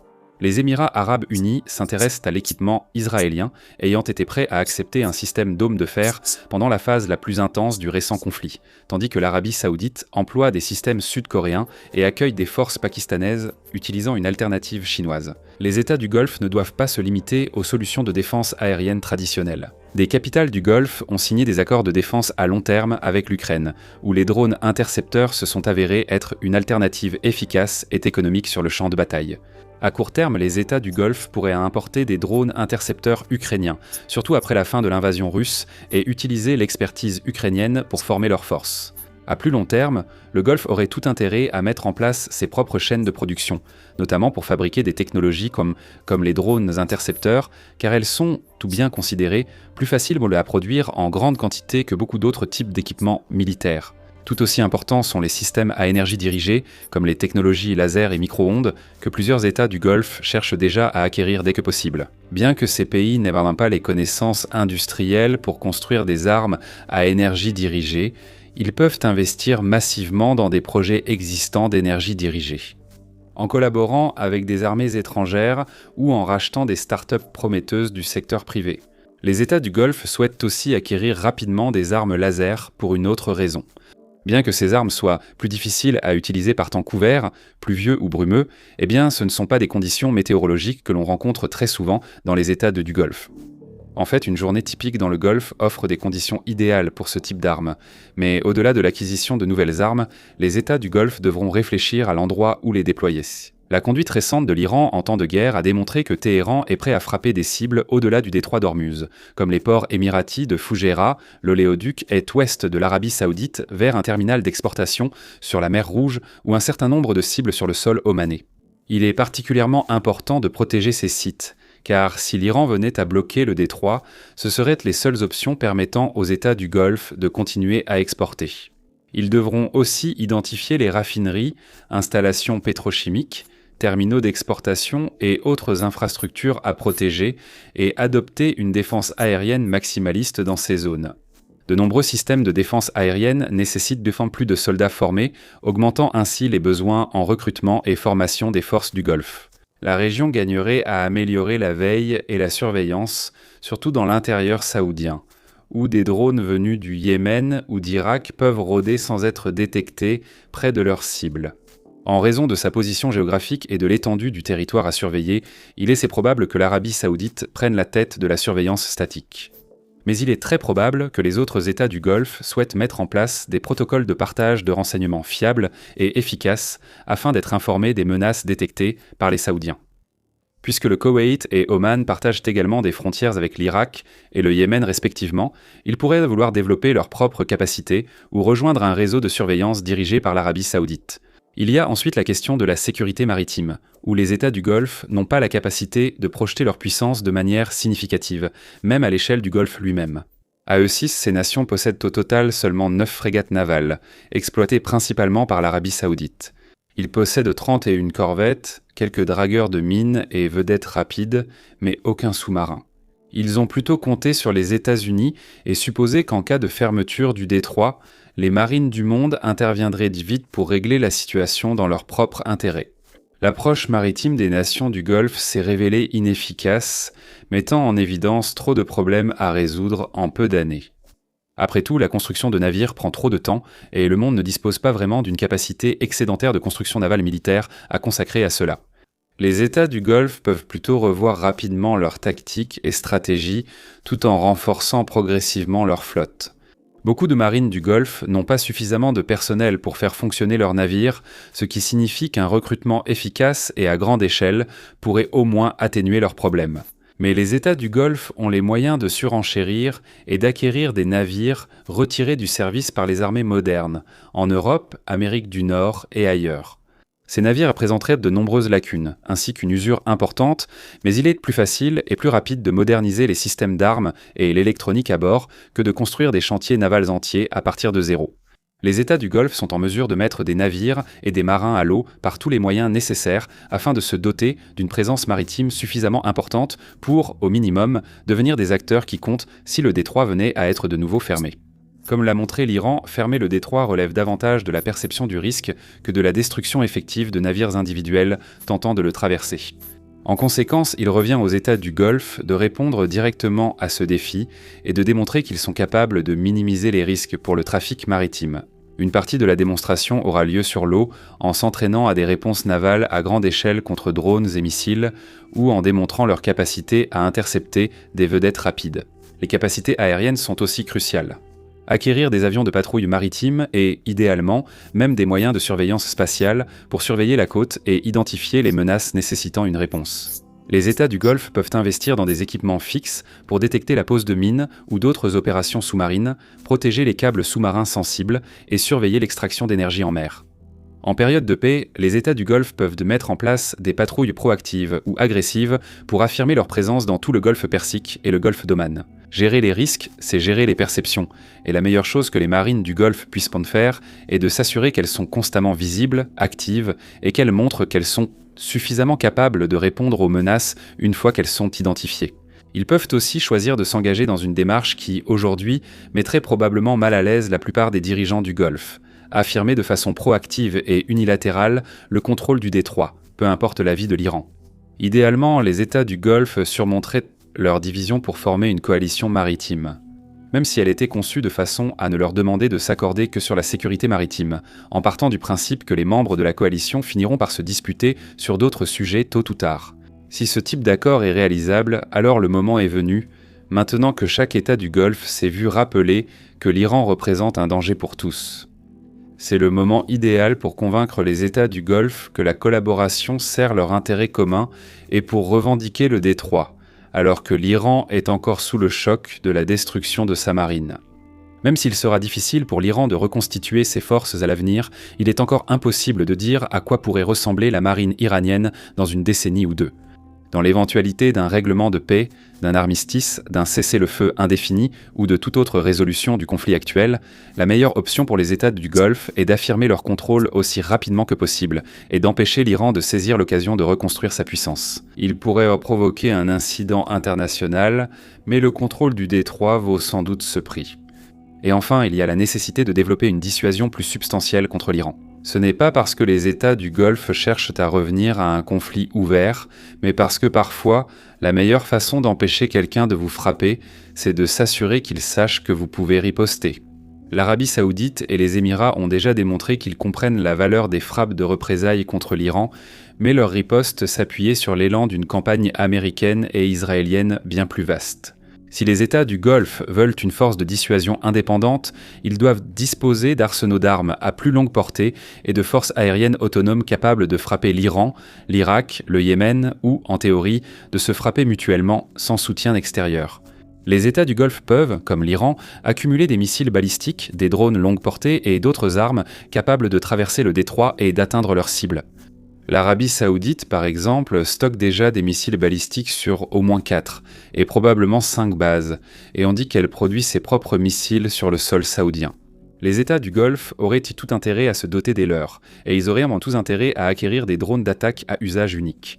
Les Émirats arabes unis s'intéressent à l'équipement israélien, ayant été prêts à accepter un système Dôme de Fer pendant la phase la plus intense du récent conflit, tandis que l'Arabie saoudite emploie des systèmes sud-coréens et accueille des forces pakistanaises utilisant une alternative chinoise. Les États du Golfe ne doivent pas se limiter aux solutions de défense aérienne traditionnelles. Des capitales du Golfe ont signé des accords de défense à long terme avec l'Ukraine, où les drones intercepteurs se sont avérés être une alternative efficace et économique sur le champ de bataille. À court terme, les États du Golfe pourraient importer des drones intercepteurs ukrainiens, surtout après la fin de l'invasion russe, et utiliser l'expertise ukrainienne pour former leurs forces. À plus long terme, le Golfe aurait tout intérêt à mettre en place ses propres chaînes de production, notamment pour fabriquer des technologies comme les drones intercepteurs, car elles sont, tout bien considérées, plus faciles à produire en grande quantité que beaucoup d'autres types d'équipements militaires. Tout aussi importants sont les systèmes à énergie dirigée, comme les technologies laser et micro-ondes, que plusieurs États du Golfe cherchent déjà à acquérir dès que possible. Bien que ces pays n'aient pas les connaissances industrielles pour construire des armes à énergie dirigée, ils peuvent investir massivement dans des projets existants d'énergie dirigée. En collaborant avec des armées étrangères ou en rachetant des startups prometteuses du secteur privé. Les États du Golfe souhaitent aussi acquérir rapidement des armes laser pour une autre raison. Bien que ces armes soient plus difficiles à utiliser par temps couvert, pluvieux ou brumeux, ce ne sont pas des conditions météorologiques que l'on rencontre très souvent dans les États du Golfe. En fait, une journée typique dans le Golfe offre des conditions idéales pour ce type d'armes. Mais au-delà de l'acquisition de nouvelles armes, les États du Golfe devront réfléchir à l'endroit où les déployer. La conduite récente de l'Iran en temps de guerre a démontré que Téhéran est prêt à frapper des cibles au-delà du détroit d'Ormuz, comme les ports émiratis de Fujairah, l'oléoduc est-ouest de l'Arabie saoudite vers un terminal d'exportation sur la mer Rouge ou un certain nombre de cibles sur le sol omanais. Il est particulièrement important de protéger ces sites, car si l'Iran venait à bloquer le détroit, ce seraient les seules options permettant aux États du Golfe de continuer à exporter. Ils devront aussi identifier les raffineries, installations pétrochimiques, terminaux d'exportation et autres infrastructures à protéger et adopter une défense aérienne maximaliste dans ces zones. De nombreux systèmes de défense aérienne nécessitent plus de soldats formés, augmentant ainsi les besoins en recrutement et formation des forces du Golfe. La région gagnerait à améliorer la veille et la surveillance, surtout dans l'intérieur saoudien, où des drones venus du Yémen ou d'Irak peuvent rôder sans être détectés près de leurs cibles. En raison de sa position géographique et de l'étendue du territoire à surveiller, il est assez probable que l'Arabie saoudite prenne la tête de la surveillance statique. Mais il est très probable que les autres États du Golfe souhaitent mettre en place des protocoles de partage de renseignements fiables et efficaces afin d'être informés des menaces détectées par les Saoudiens. Puisque le Koweït et Oman partagent également des frontières avec l'Irak et le Yémen respectivement, ils pourraient vouloir développer leurs propres capacités ou rejoindre un réseau de surveillance dirigé par l'Arabie saoudite. Il y a ensuite la question de la sécurité maritime, où les États du Golfe n'ont pas la capacité de projeter leur puissance de manière significative, même à l'échelle du Golfe lui-même. À eux 6, ces nations possèdent au total seulement 9 frégates navales, exploitées principalement par l'Arabie saoudite. Ils possèdent 31 corvettes, quelques dragueurs de mines et vedettes rapides, mais aucun sous-marin. Ils ont plutôt compté sur les États-Unis et supposé qu'en cas de fermeture du détroit, les marines du monde interviendraient vite pour régler la situation dans leur propre intérêt. L'approche maritime des nations du Golfe s'est révélée inefficace, mettant en évidence trop de problèmes à résoudre en peu d'années. Après tout, la construction de navires prend trop de temps et le monde ne dispose pas vraiment d'une capacité excédentaire de construction navale militaire à consacrer à cela. Les États du Golfe peuvent plutôt revoir rapidement leur tactique et stratégie tout en renforçant progressivement leur flotte. Beaucoup de marines du Golfe n'ont pas suffisamment de personnel pour faire fonctionner leurs navires, ce qui signifie qu'un recrutement efficace et à grande échelle pourrait au moins atténuer leurs problèmes. Mais les États du Golfe ont les moyens de surenchérir et d'acquérir des navires retirés du service par les armées modernes, en Europe, Amérique du Nord et ailleurs. Ces navires présenteraient de nombreuses lacunes, ainsi qu'une usure importante, mais il est plus facile et plus rapide de moderniser les systèmes d'armes et l'électronique à bord que de construire des chantiers navals entiers à partir de zéro. Les États du Golfe sont en mesure de mettre des navires et des marins à l'eau par tous les moyens nécessaires afin de se doter d'une présence maritime suffisamment importante pour, au minimum, devenir des acteurs qui comptent si le détroit venait à être de nouveau fermé. Comme l'a montré l'Iran, fermer le détroit relève davantage de la perception du risque que de la destruction effective de navires individuels tentant de le traverser. En conséquence, il revient aux États du Golfe de répondre directement à ce défi et de démontrer qu'ils sont capables de minimiser les risques pour le trafic maritime. Une partie de la démonstration aura lieu sur l'eau en s'entraînant à des réponses navales à grande échelle contre drones et missiles ou en démontrant leur capacité à intercepter des vedettes rapides. Les capacités aériennes sont aussi cruciales. Acquérir des avions de patrouille maritime et, idéalement, même des moyens de surveillance spatiale pour surveiller la côte et identifier les menaces nécessitant une réponse. Les États du Golfe peuvent investir dans des équipements fixes pour détecter la pose de mines ou d'autres opérations sous-marines, protéger les câbles sous-marins sensibles et surveiller l'extraction d'énergie en mer. En période de paix, les États du Golfe peuvent mettre en place des patrouilles proactives ou agressives pour affirmer leur présence dans tout le Golfe Persique et le Golfe d'Oman. Gérer les risques, c'est gérer les perceptions, et la meilleure chose que les marines du Golfe puissent faire est de s'assurer qu'elles sont constamment visibles, actives, et qu'elles montrent qu'elles sont suffisamment capables de répondre aux menaces une fois qu'elles sont identifiées. Ils peuvent aussi choisir de s'engager dans une démarche qui, aujourd'hui, mettrait probablement mal à l'aise la plupart des dirigeants du Golfe. Affirmer de façon proactive et unilatérale le contrôle du détroit, peu importe l'avis de l'Iran. Idéalement, les États du Golfe surmonteraient leur division pour former une coalition maritime, même si elle était conçue de façon à ne leur demander de s'accorder que sur la sécurité maritime, en partant du principe que les membres de la coalition finiront par se disputer sur d'autres sujets tôt ou tard. Si ce type d'accord est réalisable, alors le moment est venu, maintenant que chaque État du Golfe s'est vu rappeler que l'Iran représente un danger pour tous. C'est le moment idéal pour convaincre les États du Golfe que la collaboration sert leur intérêt commun et pour revendiquer le détroit, alors que l'Iran est encore sous le choc de la destruction de sa marine. Même s'il sera difficile pour l'Iran de reconstituer ses forces à l'avenir, il est encore impossible de dire à quoi pourrait ressembler la marine iranienne dans une décennie ou deux. Dans l'éventualité d'un règlement de paix, d'un armistice, d'un cessez-le-feu indéfini ou de toute autre résolution du conflit actuel, la meilleure option pour les États du Golfe est d'affirmer leur contrôle aussi rapidement que possible et d'empêcher l'Iran de saisir l'occasion de reconstruire sa puissance. Il pourrait provoquer un incident international, mais le contrôle du détroit vaut sans doute ce prix. Et enfin, il y a la nécessité de développer une dissuasion plus substantielle contre l'Iran. Ce n'est pas parce que les États du Golfe cherchent à revenir à un conflit ouvert, mais parce que parfois, la meilleure façon d'empêcher quelqu'un de vous frapper, c'est de s'assurer qu'il sache que vous pouvez riposter. L'Arabie saoudite et les Émirats ont déjà démontré qu'ils comprennent la valeur des frappes de représailles contre l'Iran, mais leur riposte s'appuyait sur l'élan d'une campagne américaine et israélienne bien plus vaste. Si les États du Golfe veulent une force de dissuasion indépendante, ils doivent disposer d'arsenaux d'armes à plus longue portée et de forces aériennes autonomes capables de frapper l'Iran, l'Irak, le Yémen ou, en théorie, de se frapper mutuellement sans soutien extérieur. Les États du Golfe peuvent, comme l'Iran, accumuler des missiles balistiques, des drones longue portée et d'autres armes capables de traverser le détroit et d'atteindre leurs cibles. L'Arabie saoudite, par exemple, stocke déjà des missiles balistiques sur au moins 4, et probablement 5 bases, et on dit qu'elle produit ses propres missiles sur le sol saoudien. Les États du Golfe auraient tout intérêt à se doter des leurs, et ils auraient avant tout intérêt à acquérir des drones d'attaque à usage unique.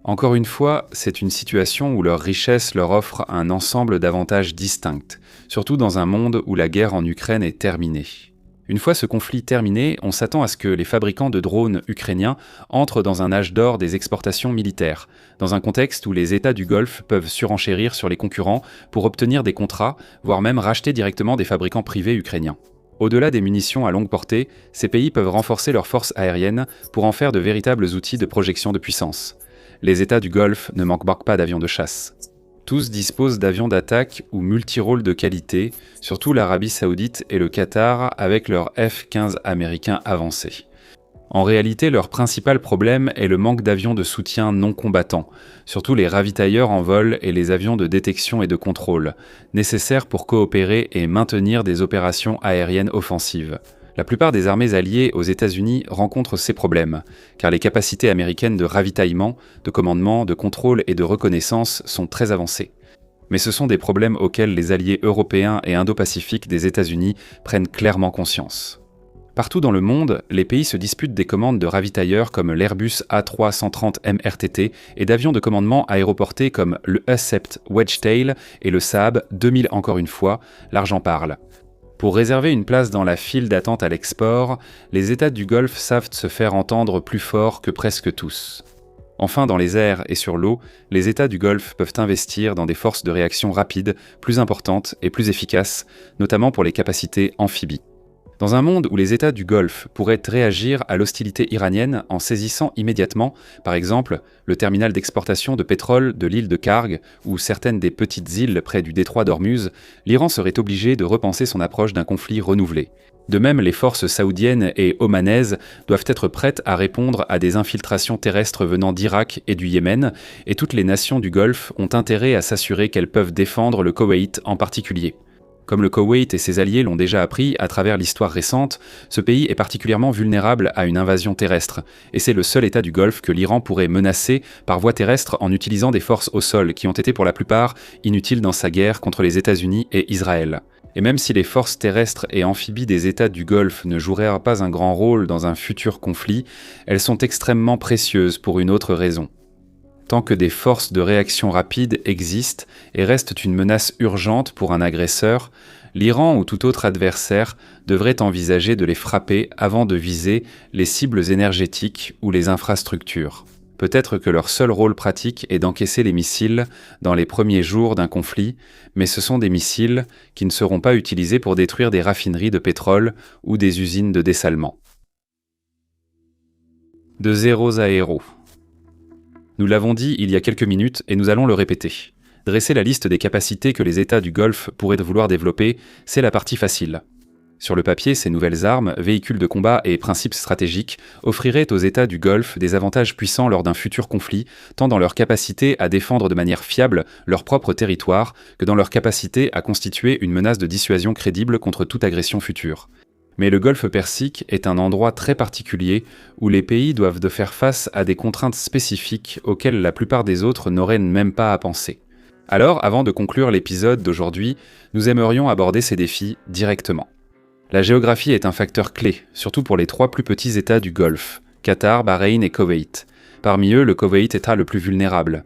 Encore une fois, c'est une situation où leur richesse leur offre un ensemble d'avantages distincts, surtout dans un monde où la guerre en Ukraine est terminée. Une fois ce conflit terminé, on s'attend à ce que les fabricants de drones ukrainiens entrent dans un âge d'or des exportations militaires, dans un contexte où les États du Golfe peuvent surenchérir sur les concurrents pour obtenir des contrats, voire même racheter directement des fabricants privés ukrainiens. Au-delà des munitions à longue portée, ces pays peuvent renforcer leurs forces aériennes pour en faire de véritables outils de projection de puissance. Les États du Golfe ne manquent donc pas d'avions de chasse. Tous disposent d'avions d'attaque ou multirôles de qualité, surtout l'Arabie saoudite et le Qatar avec leurs F-15 américains avancés. En réalité, leur principal problème est le manque d'avions de soutien non combattants, surtout les ravitailleurs en vol et les avions de détection et de contrôle, nécessaires pour coopérer et maintenir des opérations aériennes offensives. La plupart des armées alliées aux États-Unis rencontrent ces problèmes, car les capacités américaines de ravitaillement, de commandement, de contrôle et de reconnaissance sont très avancées. Mais ce sont des problèmes auxquels les alliés européens et indo-pacifiques des États-Unis prennent clairement conscience. Partout dans le monde, les pays se disputent des commandes de ravitailleurs comme l'Airbus A330 MRTT et d'avions de commandement aéroportés comme le Acept Wedgetail et le Saab 2000 encore une fois, l'argent parle. Pour réserver une place dans la file d'attente à l'export, les États du Golfe savent se faire entendre plus fort que presque tous. Enfin, dans les airs et sur l'eau, les États du Golfe peuvent investir dans des forces de réaction rapides, plus importantes et plus efficaces, notamment pour les capacités amphibies. Dans un monde où les États du Golfe pourraient réagir à l'hostilité iranienne en saisissant immédiatement, par exemple, le terminal d'exportation de pétrole de l'île de Karg ou certaines des petites îles près du détroit d'Ormuz, l'Iran serait obligé de repenser son approche d'un conflit renouvelé. De même, les forces saoudiennes et omanaises doivent être prêtes à répondre à des infiltrations terrestres venant d'Irak et du Yémen, et toutes les nations du Golfe ont intérêt à s'assurer qu'elles peuvent défendre le Koweït en particulier. Comme le Koweït et ses alliés l'ont déjà appris à travers l'histoire récente, ce pays est particulièrement vulnérable à une invasion terrestre, et c'est le seul État du Golfe que l'Iran pourrait menacer par voie terrestre en utilisant des forces au sol qui ont été pour la plupart inutiles dans sa guerre contre les États-Unis et Israël. Et même si les forces terrestres et amphibies des États du Golfe ne joueraient pas un grand rôle dans un futur conflit, elles sont extrêmement précieuses pour une autre raison. Tant que des forces de réaction rapide existent et restent une menace urgente pour un agresseur, l'Iran ou tout autre adversaire devrait envisager de les frapper avant de viser les cibles énergétiques ou les infrastructures. Peut-être que leur seul rôle pratique est d'encaisser les missiles dans les premiers jours d'un conflit, mais ce sont des missiles qui ne seront pas utilisés pour détruire des raffineries de pétrole ou des usines de dessalement. De zéros à héros. Nous l'avons dit il y a quelques minutes et nous allons le répéter. Dresser la liste des capacités que les États du Golfe pourraient vouloir développer, c'est la partie facile. Sur le papier, ces nouvelles armes, véhicules de combat et principes stratégiques offriraient aux États du Golfe des avantages puissants lors d'un futur conflit, tant dans leur capacité à défendre de manière fiable leur propre territoire que dans leur capacité à constituer une menace de dissuasion crédible contre toute agression future. Mais le Golfe Persique est un endroit très particulier où les pays doivent faire face à des contraintes spécifiques auxquelles la plupart des autres n'auraient même pas à penser. Alors, avant de conclure l'épisode d'aujourd'hui, nous aimerions aborder ces défis directement. La géographie est un facteur clé, surtout pour les 3 plus petits États du Golfe, Qatar, Bahreïn et Koweït. Parmi eux, le Koweït est le plus vulnérable.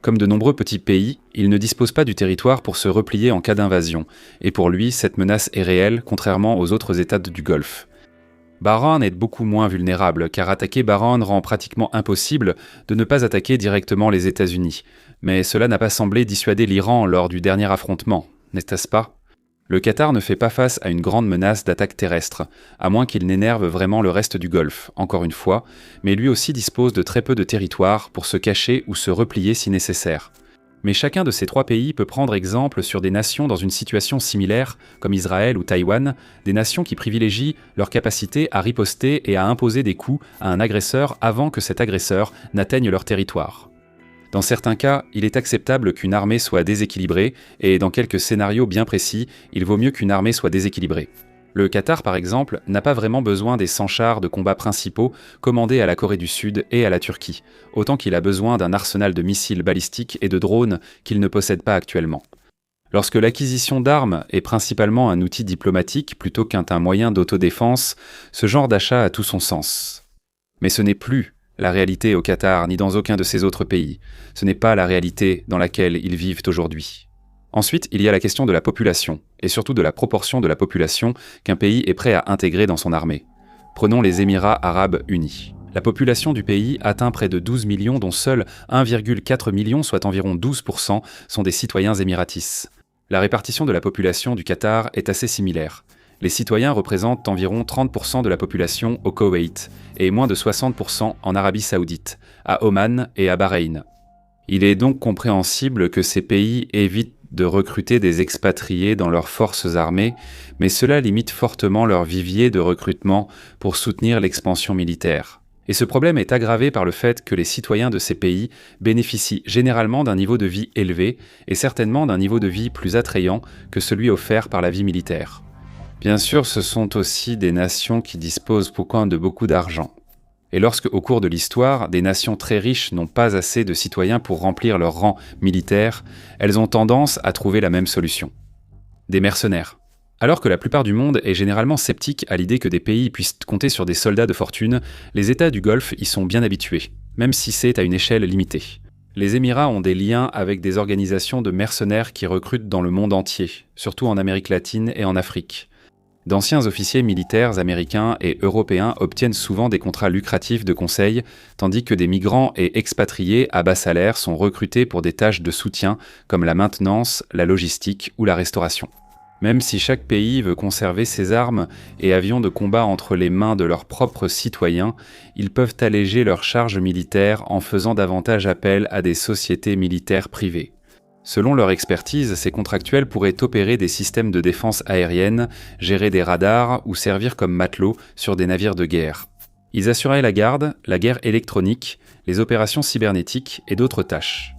Comme de nombreux petits pays, il ne dispose pas du territoire pour se replier en cas d'invasion, et pour lui, cette menace est réelle, contrairement aux autres États du Golfe. Bahreïn est beaucoup moins vulnérable, car attaquer Bahreïn rend pratiquement impossible de ne pas attaquer directement les États-Unis. Mais cela n'a pas semblé dissuader l'Iran lors du dernier affrontement, n'est-ce pas ? Le Qatar ne fait pas face à une grande menace d'attaque terrestre, à moins qu'il n'énerve vraiment le reste du Golfe, encore une fois, mais lui aussi dispose de très peu de territoire pour se cacher ou se replier si nécessaire. Mais chacun de ces 3 pays peut prendre exemple sur des nations dans une situation similaire, comme Israël ou Taïwan, des nations qui privilégient leur capacité à riposter et à imposer des coups à un agresseur avant que cet agresseur n'atteigne leur territoire. Dans certains cas, il est acceptable qu'une armée soit déséquilibrée, et dans quelques scénarios bien précis, il vaut mieux qu'une armée soit déséquilibrée. Le Qatar, par exemple, n'a pas vraiment besoin des 100 chars de combat principaux commandés à la Corée du Sud et à la Turquie, autant qu'il a besoin d'un arsenal de missiles balistiques et de drones qu'il ne possède pas actuellement. Lorsque l'acquisition d'armes est principalement un outil diplomatique plutôt qu'un moyen d'autodéfense, ce genre d'achat a tout son sens. Mais ce n'est plus la réalité au Qatar ni dans aucun de ces autres pays. Ce n'est pas la réalité dans laquelle ils vivent aujourd'hui. Ensuite, il y a la question de la population, et surtout de la proportion de la population qu'un pays est prêt à intégrer dans son armée. Prenons les Émirats arabes unis. La population du pays atteint près de 12 millions, dont seuls 1,4 million, soit environ 12%, sont des citoyens émiratis. La répartition de la population du Qatar est assez similaire. Les citoyens représentent environ 30% de la population au Koweït, et moins de 60% en Arabie Saoudite, à Oman et à Bahreïn. Il est donc compréhensible que ces pays évitent de recruter des expatriés dans leurs forces armées, mais cela limite fortement leur vivier de recrutement pour soutenir l'expansion militaire. Et ce problème est aggravé par le fait que les citoyens de ces pays bénéficient généralement d'un niveau de vie élevé et certainement d'un niveau de vie plus attrayant que celui offert par la vie militaire. Bien sûr, ce sont aussi des nations qui disposent de beaucoup d'argent. Et lorsque, au cours de l'histoire, des nations très riches n'ont pas assez de citoyens pour remplir leur rang militaire, elles ont tendance à trouver la même solution. Des mercenaires. Alors que la plupart du monde est généralement sceptique à l'idée que des pays puissent compter sur des soldats de fortune, les États du Golfe y sont bien habitués, même si c'est à une échelle limitée. Les Émirats ont des liens avec des organisations de mercenaires qui recrutent dans le monde entier, surtout en Amérique latine et en Afrique. D'anciens officiers militaires américains et européens obtiennent souvent des contrats lucratifs de conseil, tandis que des migrants et expatriés à bas salaire sont recrutés pour des tâches de soutien comme la maintenance, la logistique ou la restauration. Même si chaque pays veut conserver ses armes et avions de combat entre les mains de leurs propres citoyens, ils peuvent alléger leurs charges militaires en faisant davantage appel à des sociétés militaires privées. Selon leur expertise, ces contractuels pourraient opérer des systèmes de défense aérienne, gérer des radars ou servir comme matelots sur des navires de guerre. Ils assuraient la garde, la guerre électronique, les opérations cybernétiques et d'autres tâches.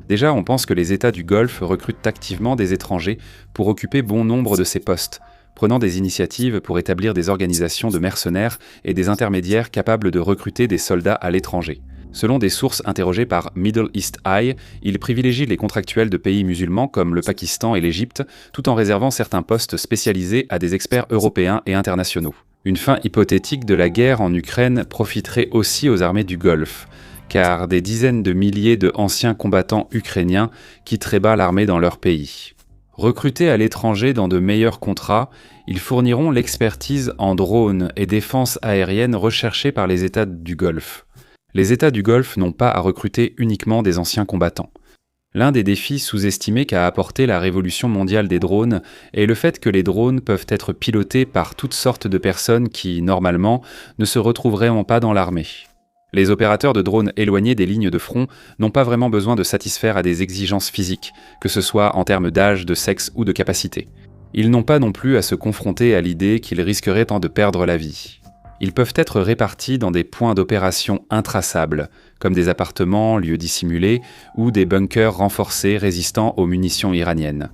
Déjà, on pense que les États du Golfe recrutent activement des étrangers pour occuper bon nombre de ces postes, prenant des initiatives pour établir des organisations de mercenaires et des intermédiaires capables de recruter des soldats à l'étranger. Selon des sources interrogées par Middle East Eye, ils privilégient les contractuels de pays musulmans comme le Pakistan et l'Égypte, tout en réservant certains postes spécialisés à des experts européens et internationaux. Une fin hypothétique de la guerre en Ukraine profiterait aussi aux armées du Golfe, car des dizaines de milliers de anciens combattants ukrainiens quitteraient bas l'armée dans leur pays. Recrutés à l'étranger dans de meilleurs contrats, ils fourniront l'expertise en drones et défense aérienne recherchée par les États du Golfe. Les États du Golfe n'ont pas à recruter uniquement des anciens combattants. L'un des défis sous-estimés qu'a apporté la révolution mondiale des drones est le fait que les drones peuvent être pilotés par toutes sortes de personnes qui, normalement, ne se retrouveraient pas dans l'armée. Les opérateurs de drones éloignés des lignes de front n'ont pas vraiment besoin de satisfaire à des exigences physiques, que ce soit en termes d'âge, de sexe ou de capacité. Ils n'ont pas non plus à se confronter à l'idée qu'ils risqueraient de perdre la vie. Ils peuvent être répartis dans des points d'opération intraçables, comme des appartements, lieux dissimulés, ou des bunkers renforcés résistants aux munitions iraniennes.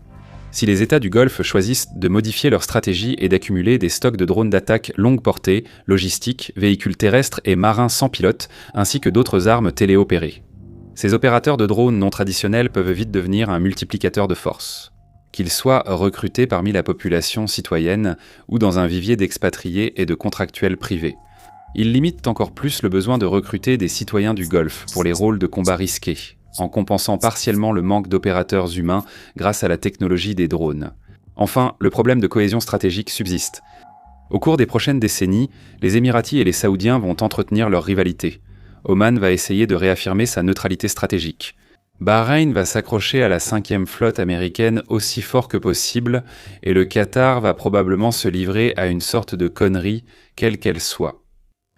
Si les États du Golfe choisissent de modifier leur stratégie et d'accumuler des stocks de drones d'attaque longue portée, logistiques, véhicules terrestres et marins sans pilote, ainsi que d'autres armes téléopérées. Ces opérateurs de drones non traditionnels peuvent vite devenir un multiplicateur de force. Qu'ils soient recrutés parmi la population citoyenne ou dans un vivier d'expatriés et de contractuels privés. Ils limitent encore plus le besoin de recruter des citoyens du Golfe pour les rôles de combat risqués, en compensant partiellement le manque d'opérateurs humains grâce à la technologie des drones. Enfin, le problème de cohésion stratégique subsiste. Au cours des prochaines décennies, les Émiratis et les Saoudiens vont entretenir leur rivalité. Oman va essayer de réaffirmer sa neutralité stratégique. Bahreïn va s'accrocher à la 5e flotte américaine aussi fort que possible, et le Qatar va probablement se livrer à une sorte de connerie, quelle qu'elle soit.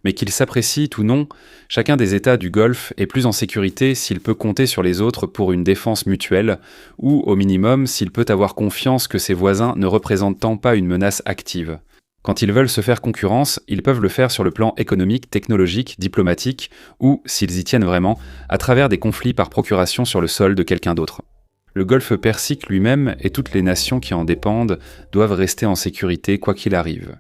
Mais qu'il s'apprécie ou non, chacun des États du Golfe est plus en sécurité s'il peut compter sur les autres pour une défense mutuelle, ou au minimum s'il peut avoir confiance que ses voisins ne représentent pas une menace active. Quand ils veulent se faire concurrence, ils peuvent le faire sur le plan économique, technologique, diplomatique, ou, s'ils y tiennent vraiment, à travers des conflits par procuration sur le sol de quelqu'un d'autre. Le golfe Persique lui-même et toutes les nations qui en dépendent doivent rester en sécurité quoi qu'il arrive.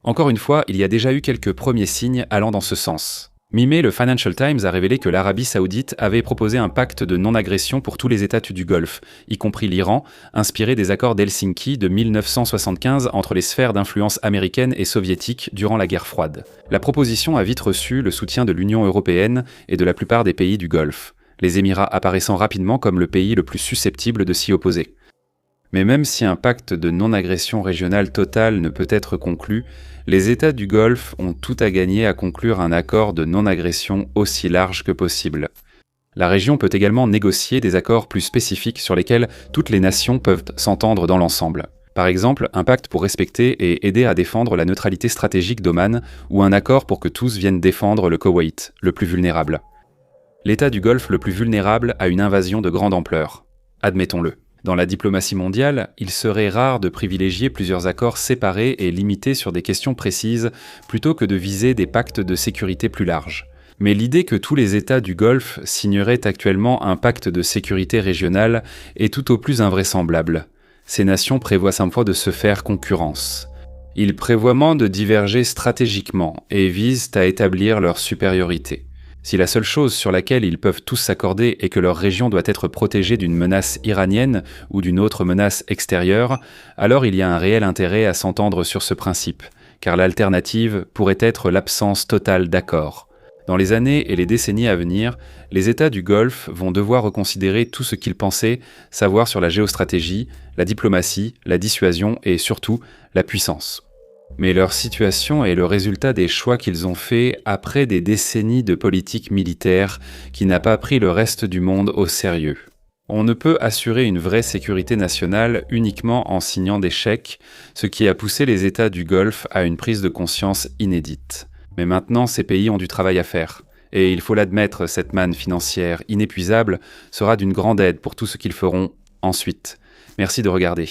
Encore une fois, il y a déjà eu quelques premiers signes allant dans ce sens. Mi-mai, le Financial Times a révélé que l'Arabie Saoudite avait proposé un pacte de non-agression pour tous les États du Golfe, y compris l'Iran, inspiré des accords d'Helsinki de 1975 entre les sphères d'influence américaines et soviétiques durant la guerre froide. La proposition a vite reçu le soutien de l'Union européenne et de la plupart des pays du Golfe, les Émirats apparaissant rapidement comme le pays le plus susceptible de s'y opposer. Mais même si un pacte de non-agression régionale totale ne peut être conclu, les États du Golfe ont tout à gagner à conclure un accord de non-agression aussi large que possible. La région peut également négocier des accords plus spécifiques sur lesquels toutes les nations peuvent s'entendre dans l'ensemble. Par exemple, un pacte pour respecter et aider à défendre la neutralité stratégique d'Oman ou un accord pour que tous viennent défendre le Koweït, le plus vulnérable. L'État du Golfe le plus vulnérable a une invasion de grande ampleur. Admettons-le. Dans la diplomatie mondiale, il serait rare de privilégier plusieurs accords séparés et limités sur des questions précises plutôt que de viser des pactes de sécurité plus larges. Mais l'idée que tous les États du Golfe signeraient actuellement un pacte de sécurité régionale est tout au plus invraisemblable. Ces nations prévoient simplement de se faire concurrence. Ils prévoient moins de diverger stratégiquement et visent à établir leur supériorité. Si la seule chose sur laquelle ils peuvent tous s'accorder est que leur région doit être protégée d'une menace iranienne ou d'une autre menace extérieure, alors il y a un réel intérêt à s'entendre sur ce principe, car l'alternative pourrait être l'absence totale d'accord. Dans les années et les décennies à venir, les États du Golfe vont devoir reconsidérer tout ce qu'ils pensaient savoir sur la géostratégie, la diplomatie, la dissuasion et surtout la puissance. Mais leur situation est le résultat des choix qu'ils ont faits après des décennies de politique militaire qui n'a pas pris le reste du monde au sérieux. On ne peut assurer une vraie sécurité nationale uniquement en signant des chèques, ce qui a poussé les États du Golfe à une prise de conscience inédite. Mais maintenant, ces pays ont du travail à faire. Et il faut l'admettre, cette manne financière inépuisable sera d'une grande aide pour tout ce qu'ils feront ensuite. Merci de regarder.